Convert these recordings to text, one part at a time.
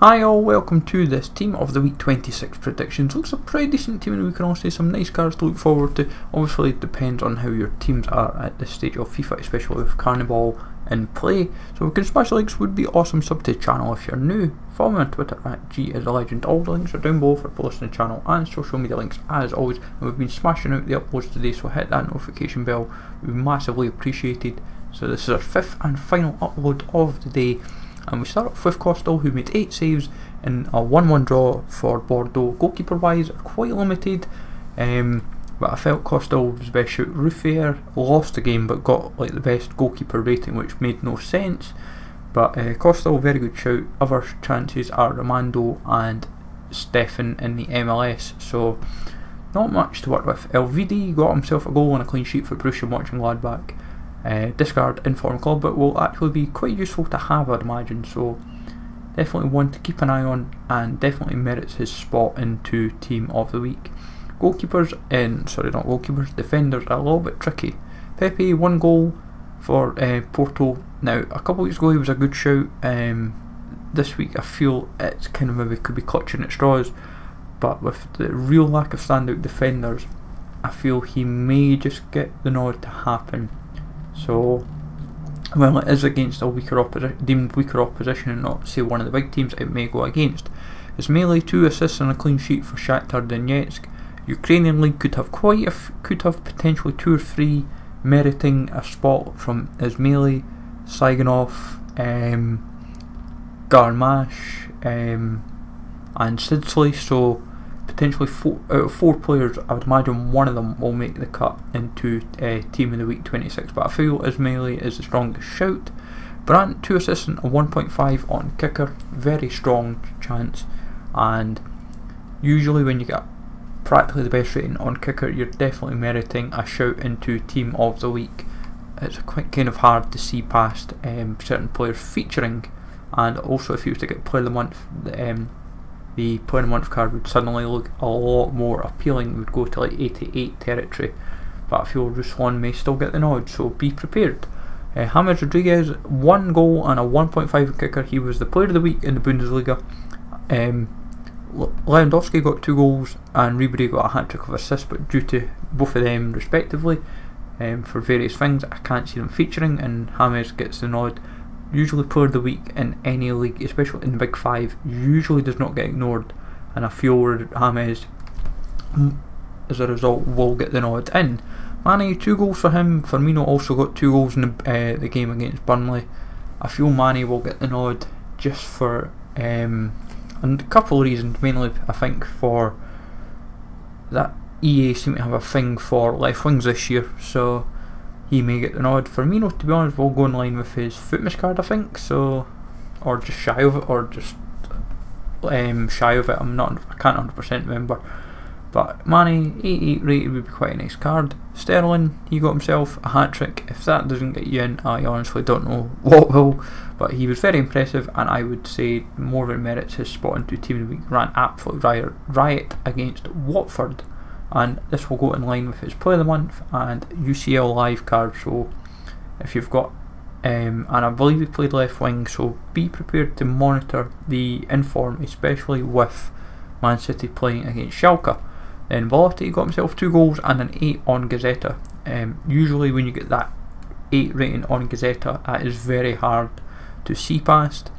Hi all, welcome to this Team of the Week 26 predictions. Looks a pretty decent team and we can all say some nice cards to look forward to. Obviously it depends on how your teams are at this stage of FIFA, especially with Carnival in play. So we can smash likes, would be awesome. Sub to the channel if you're new. Follow me on Twitter at @GIsALegend. All the links are down below for both the channel and social media links as always. And we've been smashing out the uploads today, so hit that notification bell, it would be massively appreciated. So this is our fifth and final upload of the day. And we start off with Costal, who made 8 saves in a 1-1 draw for Bordeaux. Goalkeeper wise, quite limited, but I felt Costal was best shout. Ruffier lost the game but got like the best goalkeeper rating, which made no sense. But Costal, very good shout. Other chances are Romando and Stefan in the MLS, so not much to work with. LVD got himself a goal and a clean sheet for Borussia Mönchengladbach. Discard inform club, but will actually be quite useful to have, I'd imagine, so definitely one to keep an eye on and definitely merits his spot into Team of the Week. Goalkeepers, not goalkeepers, defenders are a little bit tricky. Pepe, 1 goal for Porto. Now a couple of weeks ago he was a good shout. This week I feel it's kind of maybe could be clutching at straws, but with the real lack of standout defenders I feel he may just get the nod to happen. So, well, it is against a deemed weaker opposition and not, say, one of the big teams it may go against. His melee, 2 assists and a clean sheet for Shakhtar Donetsk. Ukrainian league could have potentially 2 or 3 meriting a spot from his melee. Saigonov, Garmash, and Sidsley. So potentially 4 out of 4 players, I would imagine one of them will make the cut into Team of the Week 26, but I feel his melee is the strongest shout. Brandt, 2 assists and a 1.5 on kicker, very strong chance, and usually when you get practically the best rating on kicker you're definitely meriting a shout into Team of the Week. It's quite kind of hard to see past certain players featuring, and also if you was to get Player of the Month, the Player of the Month card would suddenly look a lot more appealing. It would go to like 88 territory, but I feel Ruslan may still get the nod, so be prepared. James Rodriguez, 1 goal and a 1.5 kicker. He was the Player of the Week in the Bundesliga. Lewandowski got 2 goals and Ribery got a hat-trick of assists, but due to both of them respectively, for various things, I can't see them featuring, and James gets the nod. Usually Player of the Week in any league, especially in the Big 5, usually does not get ignored, and I feel James, as a result, will get the nod in. Mane, 2 goals for him. Firmino also got 2 goals in the game against Burnley. I feel Mane will get the nod just for a couple of reasons, mainly I think for that EA seem to have a thing for left wings this year, so he may get the nod. Firmino, to be honest, will go in line with his Footmas card, I think, so, or just shy of it, or just shy of it. I can't 100% remember. But Mane, 88 rated would be quite a nice card. Sterling, he got himself a hat-trick. If that doesn't get you in, I honestly don't know what will. But he was very impressive, and I would say more than merits his spot into Team of the Week. Ran absolute riot against Watford, and this will go in line with his Player of the Month and UCL live card. So if you've got and I believe he played left wing, so be prepared to monitor the inform, especially with Man City playing against Schalke. Then Velotti got himself 2 goals and an 8 on Gazzetta. Usually when you get that 8 rating on Gazzetta, that is very hard to see past,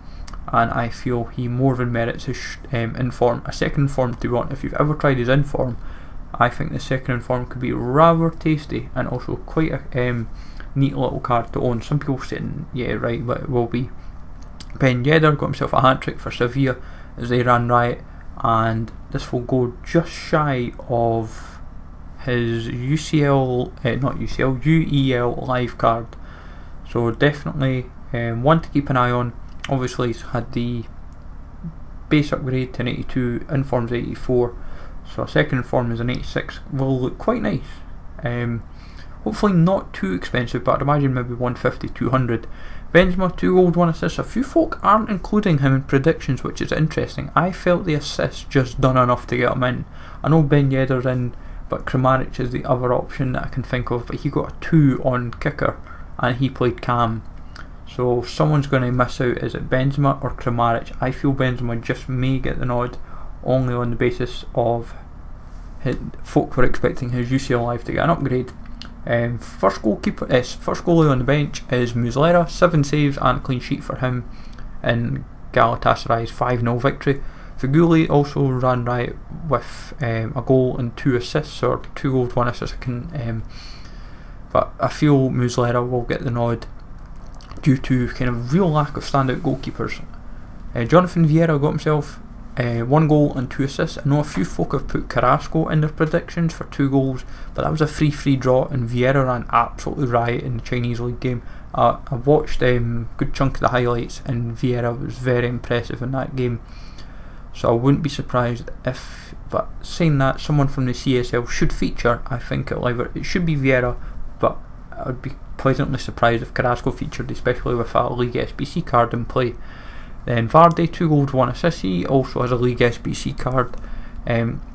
and I feel he more than merits his inform. A second inform to want. If you've ever tried his inform, I think the second inform could be rather tasty and also quite a neat little card to own. Some people saying, yeah, right, but it will be. Ben Yedder got himself a hat-trick for Sevilla as they ran riot, and this will go just shy of his UEL live card. So definitely one to keep an eye on. Obviously he's had the base upgrade to an 82, inform's 84. So a second inform is an 86, will look quite nice. Hopefully not too expensive, but I'd imagine maybe 150, 200. Benzema, 2 goals, 1 assist. A few folk aren't including him in predictions, which is interesting. I felt the assist just done enough to get him in. I know Ben Yedder's in, but Kramaric is the other option that I can think of, but he got a 2 on kicker and he played Cam. So someone's going to miss out. Is it Benzema or Kramaric? I feel Benzema just may get the nod, only on the basis of folk were expecting his UCL to get an upgrade. First goalie on the bench is Muslera, 7 saves and a clean sheet for him in Galatasaray's 5-0 victory. Feghouli also ran riot with a goal and 2 assists, or 2 goals, 1 assist. But I feel Muslera will get the nod due to kind of real lack of standout goalkeepers. Jonathan Vieira got himself 1 goal and 2 assists. I know a few folk have put Carrasco in their predictions for 2 goals, but that was a free draw, and Vieira ran absolutely riot in the Chinese league game. I watched a good chunk of the highlights, and Vieira was very impressive in that game. So I wouldn't be surprised if, but saying that, someone from the CSL should feature. I think it should be Vieira, but I would be pleasantly surprised if Carrasco featured, especially with a League SBC card in play. Then Vardy, 2 goals, 1 assist. He also has a League SBC card.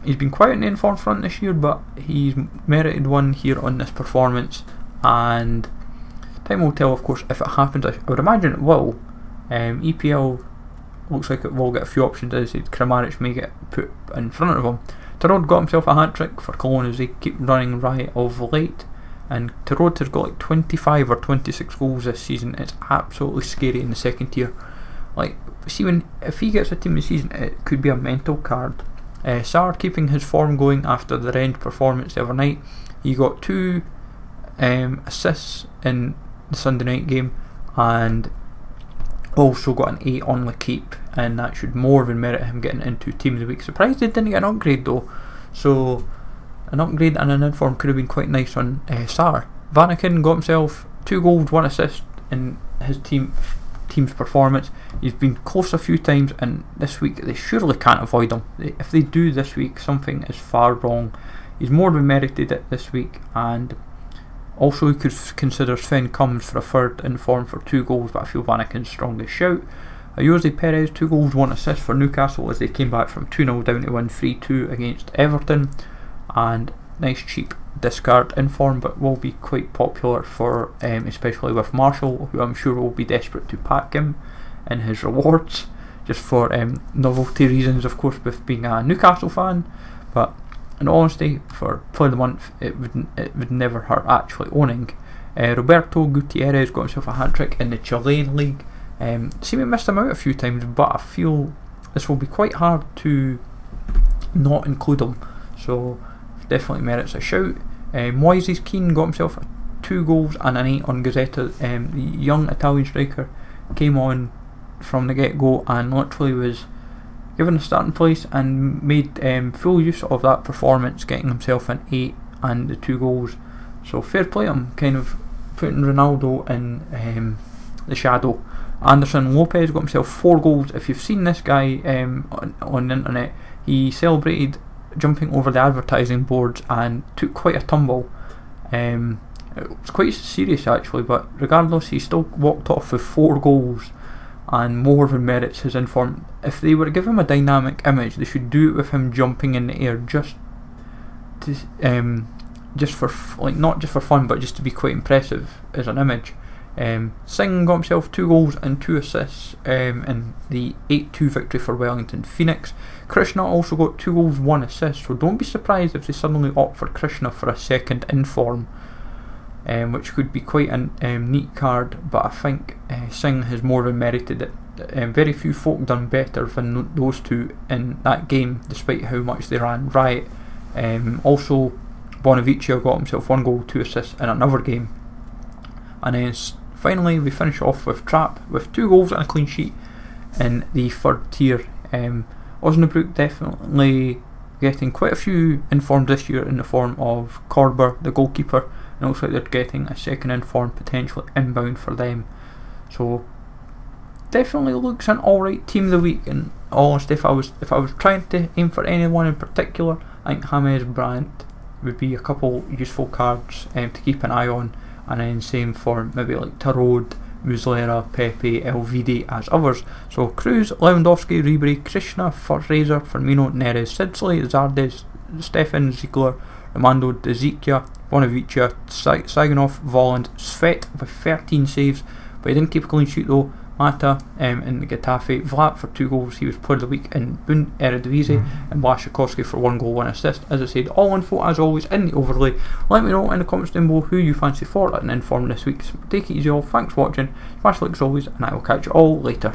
He's been quiet in the inform front this year, but he's merited one here on this performance, and time will tell, of course, if it happens. I would imagine it will. EPL looks like it will get a few options. As I said, Kramaric may get put in front of him. Tarod got himself a hat-trick for Cologne as they keep running riot of late, and Tarod has got like 25 or 26 goals this season. It's absolutely scary in the second tier. Like, see, if he gets a team this season, it could be a mental card. Sarr keeping his form going after the Rennes performance the other night. He got 2 assists in the Sunday night game, and also got an 8 on L'Equipe, and that should more than merit him getting into Team of the Week. Surprised he didn't get an upgrade though, so an upgrade and an inform could have been quite nice on Sarr. Vanaken got himself 2 goals, 1 assist in his team's performance. He's been close a few times, and this week they surely can't avoid him. If they do this week, something is far wrong. He's more than merited it this week, and also, we could consider Sven Kumbs for a third in form for 2 goals, but I feel Vanaken's strongest shout. Jose Perez, 2 goals, 1 assist for Newcastle as they came back from 2-0 down to win 3-2 against Everton, and nice cheap discard in form, but will be quite popular for especially with Marshall, who I'm sure will be desperate to pack him in his rewards, just for novelty reasons, of course, with being a Newcastle fan. But in all honesty, for Player of the Month, it would never hurt actually owning. Roberto Gutierrez got himself a hat-trick in the Chilean league. See, we missed him out a few times, but I feel this will be quite hard to not include him, so definitely merits a shout. Moises Keane got himself 2 goals and an 8 on Gazzetta. The young Italian striker came on from the get-go and literally was given a starting place and made full use of that performance, getting himself an 8 and the 2 goals. So fair play him, kind of putting Ronaldo in the shadow. Anderson Lopez got himself 4 goals. If you've seen this guy on the internet, he celebrated jumping over the advertising boards and took quite a tumble. It was quite serious actually, but regardless, he still walked off with 4 goals and more than merits his inform. If they were to give him a dynamic image, they should do it with him jumping in the air, just for not just for fun, but just to be quite impressive as an image. Singh got himself 2 goals and 2 assists in the 8-2 victory for Wellington Phoenix. Krishna also got 2 goals, 1 assist, so don't be surprised if they suddenly opt for Krishna for a second inform, which could be quite a neat card, but I think Singh has more than merited it. Very few folk done better than those two in that game, despite how much they ran riot. Also, Bonavicia got himself 1 goal, 2 assists in another game. And then finally we finish off with Trapp with 2 goals and a clean sheet in the 3rd tier. Osnabrück definitely getting quite a few informed this year in the form of Korber, the goalkeeper, and it looks like they're getting a second inform potentially inbound for them. So definitely looks an alright team of the week. And all honesty, if I was trying to aim for anyone in particular, I think James Brandt would be a couple useful cards to keep an eye on, and then same for maybe like Tarod, Muslera, Pepe, Elvidi as others. So Cruz, Lewandowski, Ribery, Krishna, Fraser, Firmino, Neres, Sidsley, Zardes, Stefan, Ziegler, Romando, De Zikia, Bonavicia, Saganov, Volland, Svet with 13 saves, but he didn't keep a clean sheet though. Mata in the Getafe, Vlap for 2 goals, he was player of the week in Eredivisie, and Blaszczykowski for 1 goal, 1 assist. As I said, all info as always in the overlay. Let me know in the comments down below who you fancy for an inform this week. So take it easy all, thanks for watching, smash like as always, and I will catch you all later.